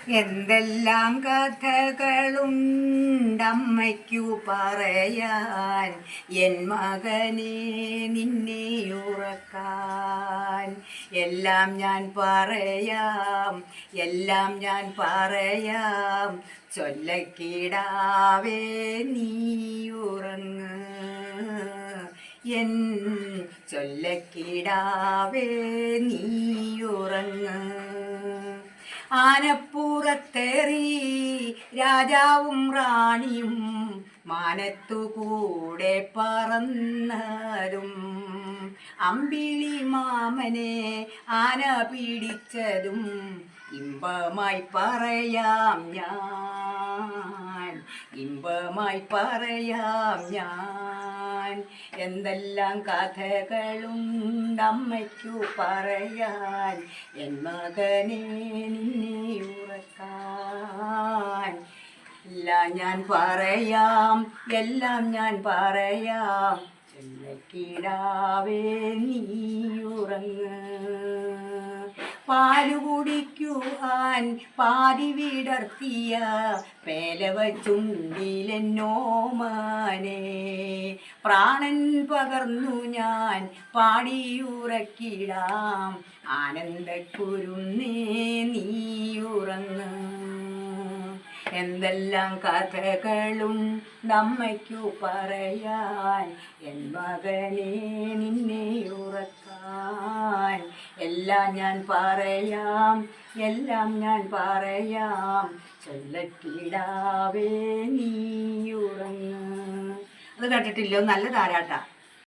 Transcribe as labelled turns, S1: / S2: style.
S1: എന്തെല്ലാം കഥകളുണ്ടമ്മയ്ക്കു പറയാൻ, എൻ മകനെ നിന്നെ ഉറക്കാൻ. എല്ലാം ഞാൻ പറയാം, എല്ലാം ഞാൻ പറയാം, ചൊല്ലക്കിടാവേ നീ ഉറങ്ങ്. എൻ ചൊല്ലക്കിടാവേ നീ ഉറങ്ങ്. ആനപ്പുറത്തേറി രാജാവും റാണിയും മാനത്തുകൂടെ പറന്നതും, അമ്പിളി മാമനെ ആന പിടിച്ചതും ഇമ്പമായി പറയാം ഞാൻ, ഇമ്പമായി പറയാം ഞാൻ. എന്തെല്ലാം കഥകളുണ്ടമ്മയ്ക്കു പറയാൻ, എൻ മകനെ നിന്നെ ഉറക്കാൻ. എല്ലാം ഞാൻ പറയാം, എല്ലാം ഞാൻ പറയാം, ചൊല്ലക്കിടാവേ നീ ഉറങ്ങ്. പാലു കുടിക്കുവാൻ പാതി വിടർത്തിയ പേലവ ചുണ്ടിലെന്നോമനെ പ്രാണൻ പകർന്നു ഞാൻ പാടിയുറക്കിടാം. ആനന്ദക്കുരുന്നേ നീ ഉറങ്ങ്. എന്തെല്ലാം കഥകളുണ്ടമ്മയ്ക്കു പറയാൻ, എൻ മകനെ നിന്നെ ഉറക്കാൻ. എല്ലാം ഞാൻ പറയാം, എല്ലാം ഞാൻ പറയാം, ചൊല്ലക്കിടാവേ നീ ഉറങ്ങ്. അത് കേട്ടിട്ടില്ലോ? നല്ല താരാട്ടാ.